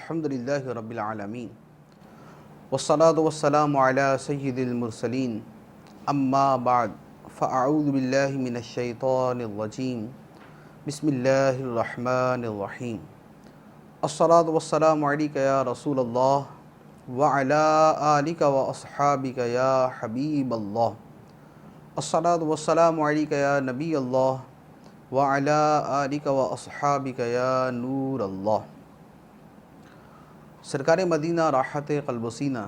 الحمدللہ رب العالمین والصلاة والسلام علی سید المرسلین اما بعد فاعوذ باللہ من الشیطان الرجیم بسم اللہ الرحمن الرحیم الصلاة والسلام علیک یا رسول اللہ وعلی آلک واصحابک یا حبیب اللہ الصلاة والسلام علیک یا نبی اللہ وعلی آلک واصحابک یا نور اللہ۔ سرکار مدینہ راحت قلب و سینہ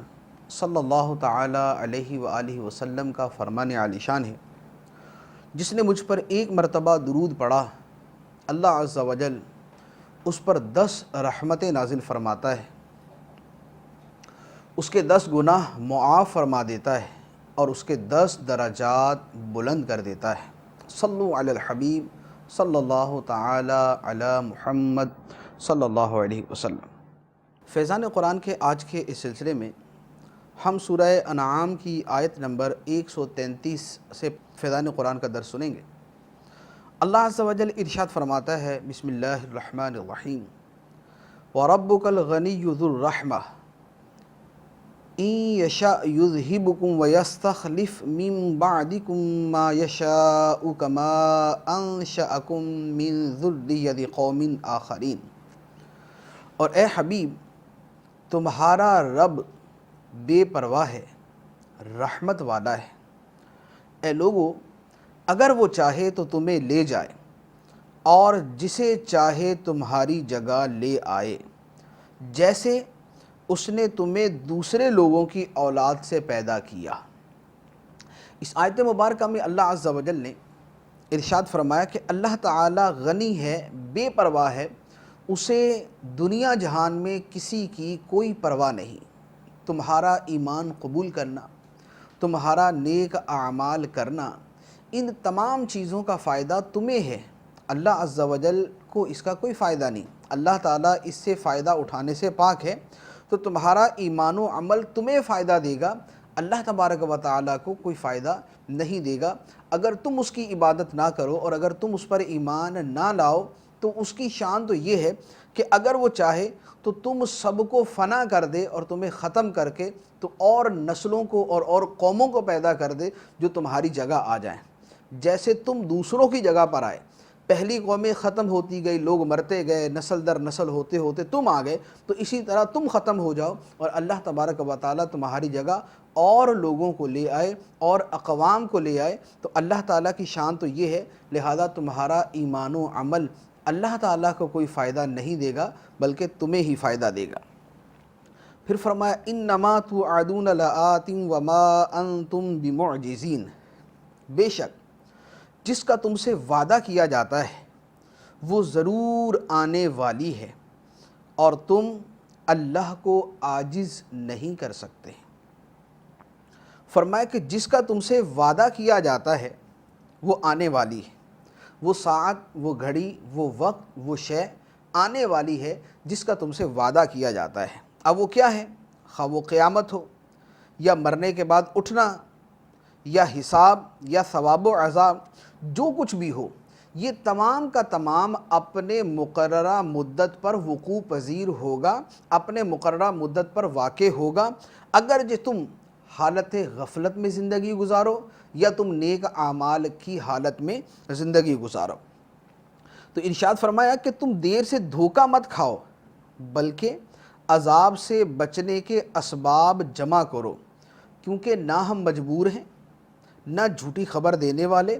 صلی اللہ تعالی علیہ وآلہ وسلم کا فرمان عالی شان ہے، جس نے مجھ پر ایک مرتبہ درود پڑھا اللہ عز و جل اس پر 10 رحمتیں نازل فرماتا ہے، اس کے 10 گناہ معاف فرما دیتا ہے اور اس کے 10 درجات بلند کر دیتا ہے۔ صلو علی الحبیب صلی اللہ تعالی علی محمد صلی اللہ علیہ وسلم۔ فیضان قرآن کے آج کے اس سلسلے میں ہم سورہ انعام کی آیت نمبر 133 سے فیضان قرآن کا درس سنیں گے۔ اللہ عز و جل ارشاد فرماتا ہے، بسم اللہ الرحمن الرحیم، وَرَبُّكَ الْغَنِيُّ ذُو الرَّحْمَةِ إِن يَشَأْ يُذْهِبْكُمْ وَيَسْتَخْلِفْ مِن بَعْدِكُم مَّا يَشَاءُ كَمَا أَنشَأَكُم مِّن ذُرِّيَّةِ قَوْمٍ آخَرِينَ۔ اور اے حبیب، تمہارا رب بے پرواہ ہے، رحمت والا ہے۔ اے لوگو، اگر وہ چاہے تو تمہیں لے جائے اور جسے چاہے تمہاری جگہ لے آئے، جیسے اس نے تمہیں دوسرے لوگوں کی اولاد سے پیدا کیا۔ اس آیت مبارکہ میں اللہ عز و جل نے ارشاد فرمایا کہ اللہ تعالی غنی ہے، بے پرواہ ہے، اسے دنیا جہان میں کسی کی کوئی پرواہ نہیں۔ تمہارا ایمان قبول کرنا، تمہارا نیک اعمال کرنا، ان تمام چیزوں کا فائدہ تمہیں ہے، اللہ عز و جل کو اس کا کوئی فائدہ نہیں۔ اللہ تعالیٰ اس سے فائدہ اٹھانے سے پاک ہے، تو تمہارا ایمان و عمل تمہیں فائدہ دے گا، اللہ تبارک و تعالیٰ کو کوئی فائدہ نہیں دے گا۔ اگر تم اس کی عبادت نہ کرو اور اگر تم اس پر ایمان نہ لاؤ تو اس کی شان تو یہ ہے کہ اگر وہ چاہے تو تم سب کو فنا کر دے اور تمہیں ختم کر کے تو اور نسلوں کو اور قوموں کو پیدا کر دے جو تمہاری جگہ آ جائیں۔ جیسے تم دوسروں کی جگہ پر آئے، پہلی قومیں ختم ہوتی گئی، لوگ مرتے گئے، نسل در نسل ہوتے ہوتے تم آ گئے، تو اسی طرح تم ختم ہو جاؤ اور اللہ تبارک و تعالیٰ تمہاری جگہ اور لوگوں کو لے آئے اور اقوام کو لے آئے۔ تو اللہ تعالیٰ کی شان تو یہ ہے، لہذا تمہارا ایمان و عمل اللہ تعالیٰ کو کوئی فائدہ نہیں دے گا بلکہ تمہیں ہی فائدہ دے گا۔ پھر فرمایا، انما توعدون لآت وما انتم بمعجزین، بے شک جس کا تم سے وعدہ کیا جاتا ہے وہ ضرور آنے والی ہے اور تم اللہ کو عاجز نہیں کر سکتے۔ فرمایا کہ جس کا تم سے وعدہ کیا جاتا ہے وہ آنے والی ہے، وہ ساعت، وہ گھڑی، وہ وقت، وہ شے آنے والی ہے جس کا تم سے وعدہ کیا جاتا ہے۔ اب وہ کیا ہے؟ خواہ وہ قیامت ہو، یا مرنے کے بعد اٹھنا، یا حساب، یا ثواب و عذاب، جو کچھ بھی ہو، یہ تمام کا تمام اپنے مقررہ مدت پر وقوع پذیر ہوگا، اپنے مقررہ مدت پر واقع ہوگا، اگرچہ تم حالت غفلت میں زندگی گزارو یا تم نیک اعمال کی حالت میں زندگی گزارو۔ تو ارشاد فرمایا کہ تم دیر سے دھوکہ مت کھاؤ بلکہ عذاب سے بچنے کے اسباب جمع کرو، کیونکہ نہ ہم مجبور ہیں، نہ جھوٹی خبر دینے والے،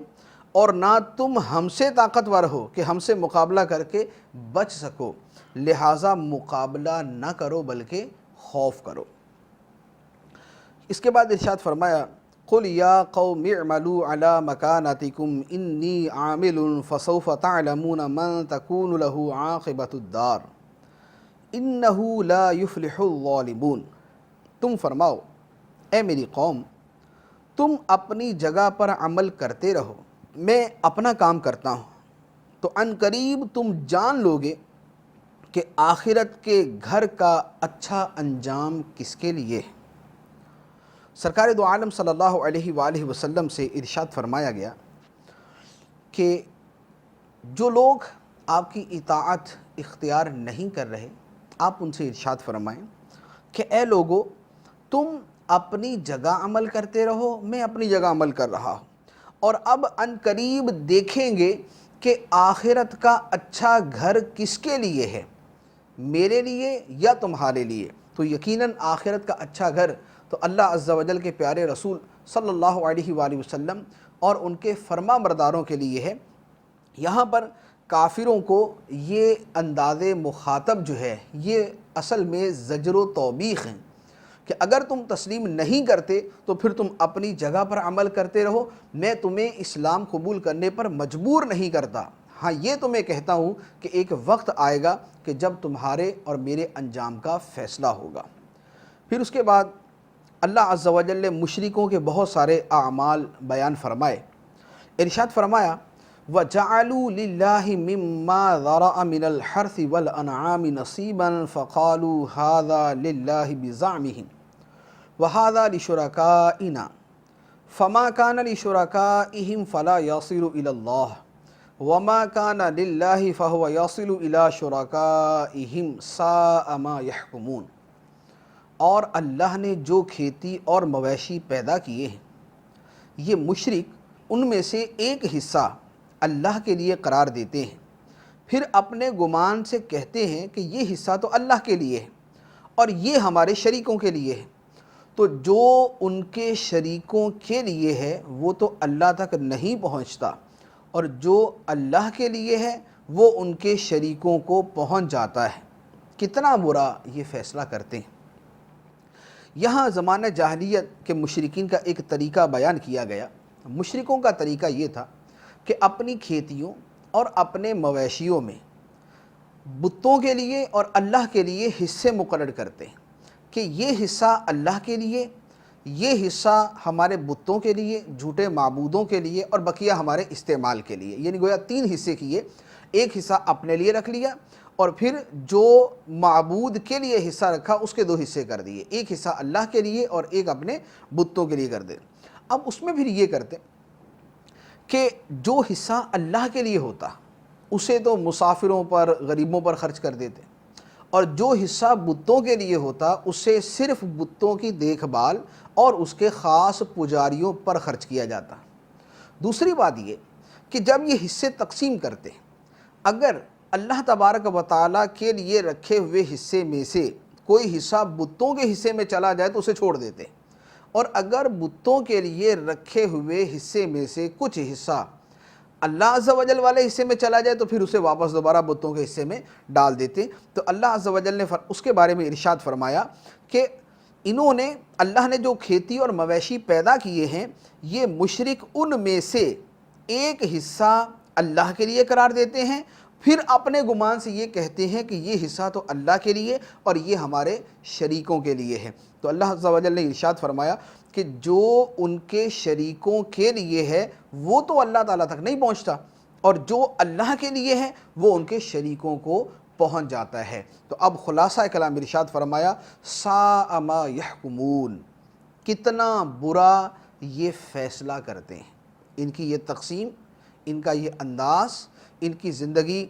اور نہ تم ہم سے طاقتور ہو کہ ہم سے مقابلہ کر کے بچ سکو، لہٰذا مقابلہ نہ کرو بلکہ خوف کرو۔ اس کے بعد ارشاد فرمایا، قُلْ يَا قَوْمِ اعْمَلُوا عَلَى مَكَانَتِكُمْ إِنِّي عَامِلٌ فَسَوْفَ تَعْلَمُونَ مَنْ تَكُونُ لَهُ عَاقِبَةُ الدَّارِ إِنَّهُ لَا يُفْلِحُ الظَّالِمُونَ۔ تم فرماؤ، اے میری قوم، تم اپنی جگہ پر عمل کرتے رہو، میں اپنا کام کرتا ہوں، تو عن قریب تم جان لوگے کہ آخرت کے گھر کا اچھا انجام کس کے لیے ہے۔ سرکار دو عالم صلی اللہ علیہ وآلہ وسلم سے ارشاد فرمایا گیا کہ جو لوگ آپ کی اطاعت اختیار نہیں کر رہے، آپ ان سے ارشاد فرمائیں کہ اے لوگو، تم اپنی جگہ عمل کرتے رہو، میں اپنی جگہ عمل کر رہا ہوں، اور اب ان قریب دیکھیں گے کہ آخرت کا اچھا گھر کس کے لیے ہے، میرے لیے یا تمہارے لیے؟ تو یقیناً آخرت کا اچھا گھر تو اللہ عز و جل کے پیارے رسول صلی اللہ علیہ وآلہ وسلم اور ان کے فرما برداروں کے لیے ہے۔ یہاں پر کافروں کو یہ انداز مخاطب جو ہے یہ اصل میں زجر و توبیخ ہیں کہ اگر تم تسلیم نہیں کرتے تو پھر تم اپنی جگہ پر عمل کرتے رہو، میں تمہیں اسلام قبول کرنے پر مجبور نہیں کرتا، ہاں یہ تو میں کہتا ہوں کہ ایک وقت آئے گا کہ جب تمہارے اور میرے انجام کا فیصلہ ہوگا۔ پھر اس کے بعد اللہ عز و جل نے مشرکوں کے بہت سارے اعمال بیان فرمائے۔ ارشاد فرمایا وَجَعَلُوا لِلَّهِ مِمَّا ذَرَأَ مِنَ الْحَرْثِ وَالْأَنْعَامِ نَصِيبًا فَقَالُوا هَذَا لِلَّهِ بِزَعْمِهِمْ وَهَذَا لِشُرَكَائِنَا فَمَا كَانَ لِشُرَكَائِهِمْ فَلَا يَصِلُ إِلَى اللَّهِ وَمَا كَانَ لِلَّهِ فَهُوَ يَصِلُ إِلَى شُرَكَائِهِمْ سَاءَ مَا يَحْكُمُونَ۔ اور اللہ نے جو کھیتی اور مویشی پیدا کیے ہیں یہ مشرک ان میں سے ایک حصہ اللہ کے لیے قرار دیتے ہیں، پھر اپنے گمان سے کہتے ہیں کہ یہ حصہ تو اللہ کے لیے ہے اور یہ ہمارے شریکوں کے لیے ہے، تو جو ان کے شریکوں کے لیے ہے وہ تو اللہ تک نہیں پہنچتا، اور جو اللہ کے لیے ہے وہ ان کے شریکوں کو پہنچ جاتا ہے۔ کتنا برا یہ فیصلہ کرتے ہیں۔ یہاں زمانہ جاہلیت کے مشرکین کا ایک طریقہ بیان کیا گیا۔ مشرکوں کا طریقہ یہ تھا کہ اپنی کھیتیوں اور اپنے مویشیوں میں بتوں کے لیے اور اللہ کے لیے حصے مقرر کرتے ہیں کہ یہ حصہ اللہ کے لیے، یہ حصہ ہمارے بتوں کے لیے، جھوٹے معبودوں کے لیے، اور بقیہ ہمارے استعمال کے لیے، یعنی گویا 3 حصے کیے، ایک حصہ اپنے لیے رکھ لیا اور پھر جو معبود کے لیے حصہ رکھا اس کے 2 حصے کر دیے، ایک حصہ اللہ کے لیے اور ایک اپنے بتوں کے لیے کر دے۔ اب اس میں پھر یہ کرتے کہ جو حصہ اللہ کے لیے ہوتا اسے تو مسافروں پر، غریبوں پر خرچ کر دیتے، اور جو حصہ بتوں کے لیے ہوتا اسے صرف بتوں کی دیکھ بھال اور اس کے خاص پجاریوں پر خرچ کیا جاتا۔ دوسری بات یہ کہ جب یہ حصے تقسیم کرتے اگر اللہ تبارک و تعالیٰ کے لیے رکھے ہوئے حصے میں سے کوئی حصہ بتوں کے حصے میں چلا جائے تو اسے چھوڑ دیتے، اور اگر بتوں کے لیے رکھے ہوئے حصے میں سے کچھ حصہ اللہ عز و جل والے حصے میں چلا جائے تو پھر اسے واپس دوبارہ بتوں کے حصے میں ڈال دیتے۔ تو اللہ عز و جل نے اس کے بارے میں ارشاد فرمایا کہ انہوں نے، اللہ نے جو کھیتی اور مویشی پیدا کیے ہیں یہ مشرک ان میں سے ایک حصہ اللہ کے لیے قرار دیتے ہیں، پھر اپنے گمان سے یہ کہتے ہیں کہ یہ حصہ تو اللہ کے لیے اور یہ ہمارے شریکوں کے لیے ہے۔ تو اللہ عز و جل نے ارشاد فرمایا کہ جو ان کے شریکوں کے لیے ہے وہ تو اللہ تعالیٰ تک نہیں پہنچتا، اور جو اللہ کے لیے ہے وہ ان کے شریکوں کو پہنچ جاتا ہے۔ تو اب خلاصہ کلام ارشاد فرمایا ساء ما یحکمون، کتنا برا یہ فیصلہ کرتے ہیں، ان کی یہ تقسیم، ان کا یہ انداز، ان کی زندگی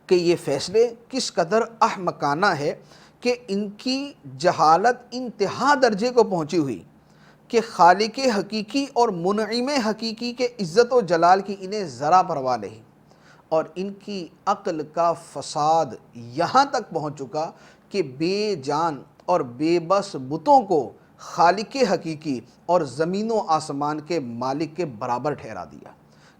کہ یہ فیصلے کس قدر احمقانہ ہے کہ ان کی جہالت انتہا درجے کو پہنچی ہوئی کہ خالق حقیقی اور منعم حقیقی کے عزت و جلال کی انہیں ذرا پرواہ نہیں، اور ان کی عقل کا فساد یہاں تک پہنچ چکا کہ بے جان اور بے بس بتوں کو خالق حقیقی اور زمین و آسمان کے مالک کے برابر ٹھہرا دیا۔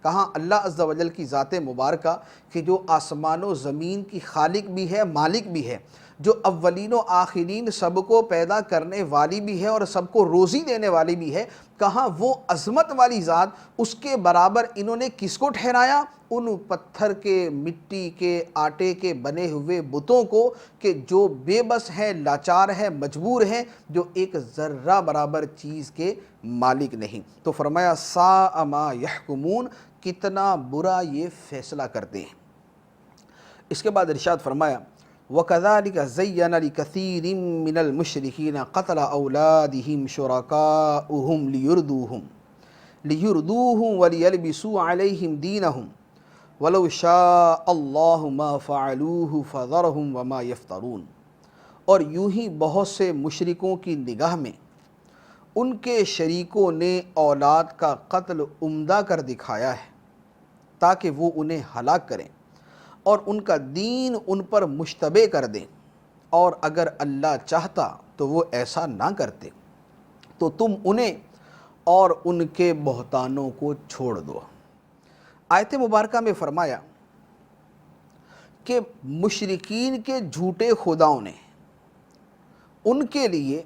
کہاں اللہ عز و جل کی ذات مبارکہ کہ جو آسمان و زمین کی خالق بھی ہے، مالک بھی ہے، جو اولین و آخرین سب کو پیدا کرنے والی بھی ہے اور سب کو روزی دینے والی بھی ہے، کہاں وہ عظمت والی ذات، اس کے برابر انہوں نے کس کو ٹھہرایا؟ ان پتھر کے، مٹی کے، آٹے کے بنے ہوئے بتوں کو کہ جو بے بس ہیں، لاچار ہیں، مجبور ہیں، جو ایک ذرہ برابر چیز کے مالک نہیں۔ تو فرمایا ساء ما یحکمون، کتنا برا یہ فیصلہ کرتے ہیں۔ اس کے بعد ارشاد فرمایا وَكَذَلِكَ زَيَّنَ لِكَثِيرٍ مِّنَ الْمُشْرِكِينَ قَتْلَ أَوْلَادِهِمْ شُرَكَاؤُهُمْ لِيُرْدُوهُمْ وَلِيَلْبِسُوا عَلَيْهِمْ دِينَهُمْ وَلَوْ شَاءَ اللَّهُ مَا فَعَلُوهُ فَذَرْهُمْ وَمَا يَفْتَرُونَ۔ اور یوں ہی بہت سے مشرکوں کی نگاہ میں ان کے شریکوں نے اولاد کا قتل عمدہ کر دکھایا ہے تاکہ وہ انہیں ہلاک کریں اور ان کا دین ان پر مشتبہ کر دیں، اور اگر اللہ چاہتا تو وہ ایسا نہ کرتے، تو تم انہیں اور ان کے بہتانوں کو چھوڑ دو۔ آیت مبارکہ میں فرمایا کہ مشرکین کے جھوٹے خداؤں نے ان کے لیے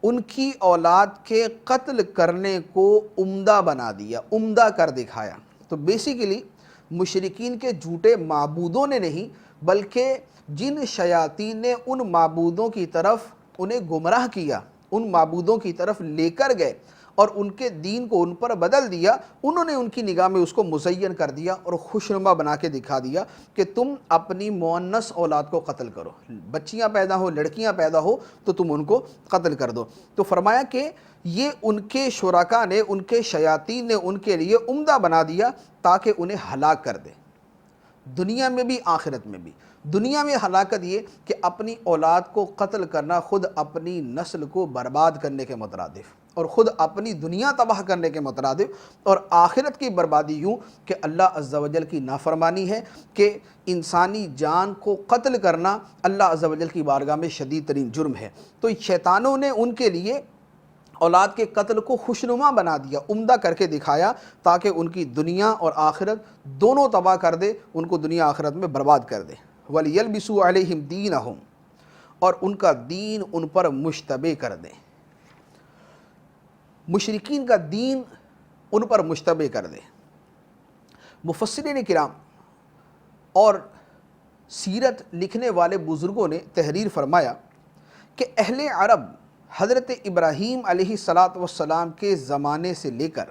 ان کی اولاد کے قتل کرنے کو عمدہ بنا دیا، عمدہ کر دکھایا۔ تو بیسیکلی مشرکین کے جھوٹے معبودوں نے نہیں، بلکہ جن شیاطین نے ان معبودوں کی طرف انہیں گمراہ کیا، ان معبودوں کی طرف لے کر گئے اور ان کے دین کو ان پر بدل دیا، انہوں نے ان کی نگاہ میں اس کو مزین کر دیا اور خوشنما بنا کے دکھا دیا کہ تم اپنی مؤنث اولاد کو قتل کرو، بچیاں پیدا ہو، لڑکیاں پیدا ہو تو تم ان کو قتل کر دو۔ تو فرمایا کہ یہ ان کے شرکاء نے، ان کے شیاطین نے ان کے لیے عمدہ بنا دیا تاکہ انہیں ہلاک کر دے، دنیا میں بھی آخرت میں بھی۔ دنیا میں ہلاکت یہ کہ اپنی اولاد کو قتل کرنا خود اپنی نسل کو برباد کرنے کے مترادف، اور خود اپنی دنیا تباہ کرنے کے مترادف، اور آخرت کی بربادی یوں کہ اللہ عز و جل کی نافرمانی ہے کہ انسانی جان کو قتل کرنا اللہ عز و جل کی بارگاہ میں شدید ترین جرم ہے۔ تو شیطانوں نے ان کے لیے اولاد کے قتل کو خوشنما بنا دیا، عمدہ کر کے دکھایا تاکہ ان کی دنیا اور آخرت دونوں تباہ کر دے، ان کو دنیا آخرت میں برباد کر دے۔ وَلِيَلْبِسُوا عَلَيْهِمْ دِينَهُمْ، اور ان کا دین ان پر مشتبہ کر دیں، مشرکین کا دین ان پر مشتبہ کر دیں۔ مفسرین کرام اور سیرت لکھنے والے بزرگوں نے تحریر فرمایا کہ اہل عرب حضرت ابراہیم علیہ السلام کے زمانے سے لے کر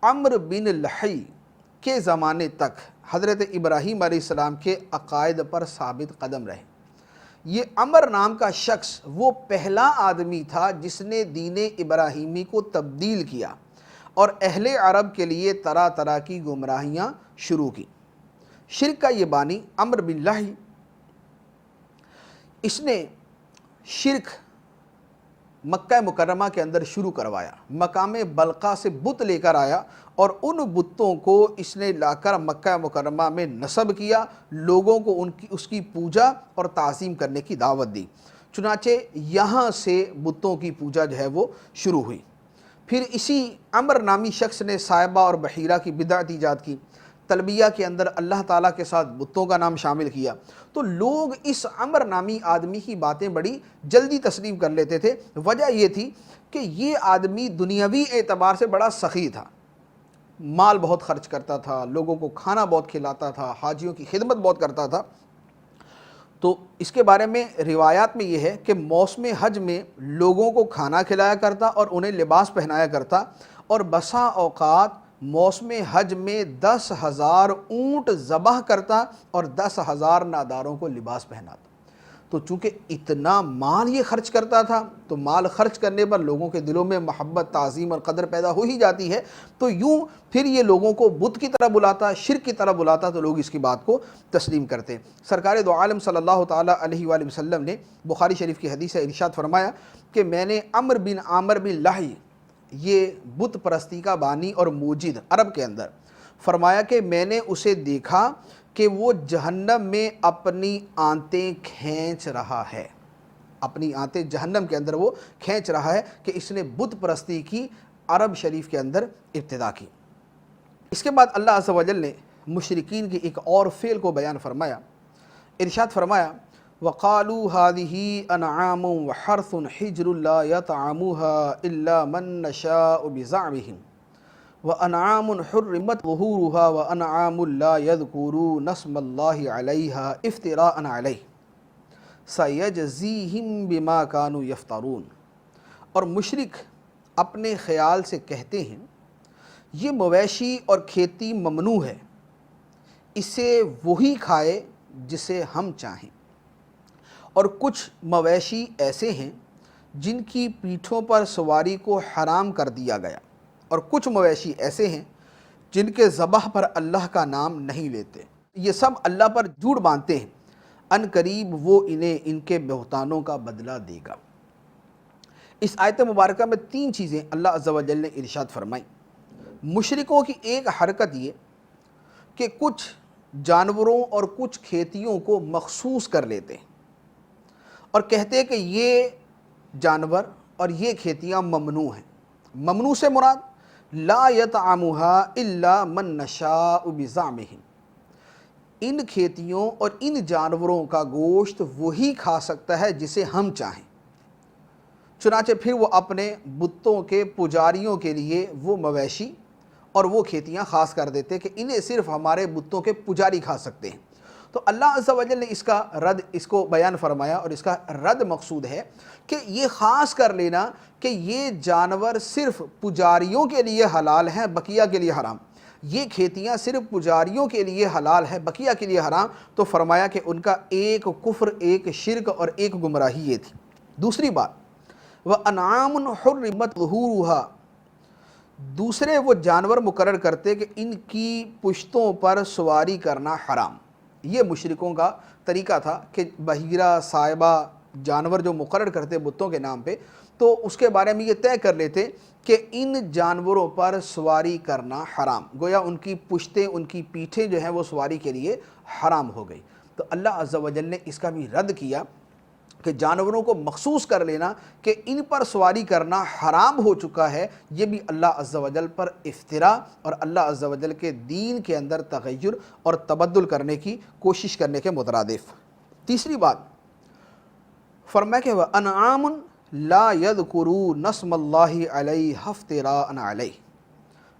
عمرو بن لحی کے زمانے تک حضرت ابراہیم علیہ السلام کے عقائد پر ثابت قدم رہے۔ یہ عمر نام کا شخص وہ پہلا آدمی تھا جس نے دین ابراہیمی کو تبدیل کیا اور اہل عرب کے لیے طرح طرح کی گمراہیاں شروع کی۔ شرک کا یہ بانی عمرو بن لحی، اس نے شرک مکہ مکرمہ کے اندر شروع کروایا، مقام بلقا سے بت لے کر آیا اور ان بتوں کو اس نے لا کر مکہ مکرمہ میں نصب کیا، لوگوں کو اس کی پوجا اور تعظیم کرنے کی دعوت دی۔ چنانچہ یہاں سے بتوں کی پوجا جو ہے وہ شروع ہوئی۔ پھر اسی عمر نامی شخص نے صائبہ اور بحیرہ کی بدعت ایجاد کی، تلبیہ کے اندر اللہ تعالیٰ کے ساتھ بتوں کا نام شامل کیا۔ تو لوگ اس عمر نامی آدمی کی باتیں بڑی جلدی تسلیم کر لیتے تھے۔ وجہ یہ تھی کہ یہ آدمی دنیاوی اعتبار سے بڑا سخی تھا، مال بہت خرچ کرتا تھا، لوگوں کو کھانا بہت کھلاتا تھا، حاجیوں کی خدمت بہت کرتا تھا۔ تو اس کے بارے میں روایات میں یہ ہے کہ موسم حج میں لوگوں کو کھانا کھلایا کرتا اور انہیں لباس پہنایا کرتا، اور بسا اوقات موسم حج میں 10,000 اونٹ ذبح کرتا اور 10,000 ناداروں کو لباس پہناتا۔ تو چونکہ اتنا مال یہ خرچ کرتا تھا، تو مال خرچ کرنے پر لوگوں کے دلوں میں محبت، تعظیم اور قدر پیدا ہو ہی جاتی ہے۔ تو یوں پھر یہ لوگوں کو بت کی طرح بلاتا، شرک کی طرح بلاتا، تو لوگ اس کی بات کو تسلیم کرتے۔ سرکار دو عالم صلی اللہ تعالیٰ علیہ وآلہ وسلم نے بخاری شریف کی حدیث ہے، ارشاد فرمایا کہ میں نے عمرو بن عامر بن لحی، یہ بت پرستی کا بانی اور موجد عرب کے اندر، فرمایا کہ میں نے اسے دیکھا کہ وہ جہنم میں اپنی آنتیں کھینچ رہا ہے، اپنی آنتیں جہنم کے اندر وہ کھینچ رہا ہے، کہ اس نے بت پرستی کی عرب شریف کے اندر ابتدا کی۔ اس کے بعد اللہ عز و جل نے مشرکین کی ایک اور فعل کو بیان فرمایا، ارشاد فرمایا وَقَالُوا هَذِهِ أَنْعَامٌ وَحَرْثٌ حِجْرٌ لَا يَطْعَمُهَا إِلَّا مَن نَّشَاءُ بِزَعْمِهِمْ وَأَنْعَامٌ حُرِّمَتْ ظُهُورُهَا وَأَنْعَامٌ لَا يَذْكُرُونَ اسْمَ اللَّهِ عَلَيْهَا افْتِرَاءً عَلَيْهِ سَيَجْزِيهِمْ بِمَا كَانُوا يَفْتَرُونَ۔ اور مشرک اپنے خیال سے کہتے ہیں یہ مویشی اور کھیتی ممنوع ہے، اسے وہی کھائے جسے ہم چاہیں، اور کچھ مویشی ایسے ہیں جن کی پیٹھوں پر سواری کو حرام کر دیا گیا، اور کچھ مویشی ایسے ہیں جن کے ذبح پر اللہ کا نام نہیں لیتے، یہ سب اللہ پر جھوٹ باندھتے ہیں، ان قریب وہ انہیں ان کے بہتانوں کا بدلہ دے گا۔ اس آیت مبارکہ میں 3 چیزیں اللہ عز و جل نے ارشاد فرمائی۔ مشرکوں کی ایک حرکت یہ کہ کچھ جانوروں اور کچھ کھیتیوں کو مخصوص کر لیتے ہیں اور کہتے ہیں کہ یہ جانور اور یہ کھیتیاں ممنوع ہیں۔ ممنوع سے مراد لا یطعمها الا من نشاء بزعمہم، ان کھیتیوں اور ان جانوروں کا گوشت وہی کھا سکتا ہے جسے ہم چاہیں۔ چنانچہ پھر وہ اپنے بتوں کے پجاریوں کے لیے وہ مویشی اور وہ کھیتیاں خاص کر دیتے کہ انہیں صرف ہمارے بتوں کے پجاری کھا سکتے ہیں۔ تو اللہ عز و جل نے اس کو بیان فرمایا، اور اس کا رد مقصود ہے کہ یہ خاص کر لینا کہ یہ جانور صرف پجاریوں کے لیے حلال ہیں، بقیہ کے لیے حرام، یہ کھیتیاں صرف پجاریوں کے لیے حلال ہے، بقیہ کے لیے حرام۔ تو فرمایا کہ ان کا ایک کفر، ایک شرک اور ایک گمراہی یہ تھی۔ دوسری بات، وَأَنْعَامٌ حُرِّمَتْ ظُهُورُهَا، دوسرے وہ جانور مقرر کرتے کہ ان کی پشتوں پر سواری کرنا حرام۔ یہ مشرکوں کا طریقہ تھا کہ بحیرہ، صائبہ جانور جو مقرر کرتے بتوں کے نام پہ، تو اس کے بارے میں یہ طے کر لیتے کہ ان جانوروں پر سواری کرنا حرام، گویا ان کی پشتیں، ان کی پیٹھیں جو ہیں وہ سواری کے لیے حرام ہو گئی۔ تو اللہ عز و جل نے اس کا بھی رد کیا کہ جانوروں کو مخصوص کر لینا کہ ان پر سواری کرنا حرام ہو چکا ہے، یہ بھی اللہ عز و جل پر افتراء اور اللہ عز و جل کے دین کے اندر تغیر اور تبدل کرنے کی کوشش کرنے کے مترادف۔ تیسری بات فرمایا کہ وَأَنْعَامٌ لَا يَذْكُرُونَ اسْمَ اللَّهِ عَلَيْهَا افْتِرَاءً عَلَيْهِ،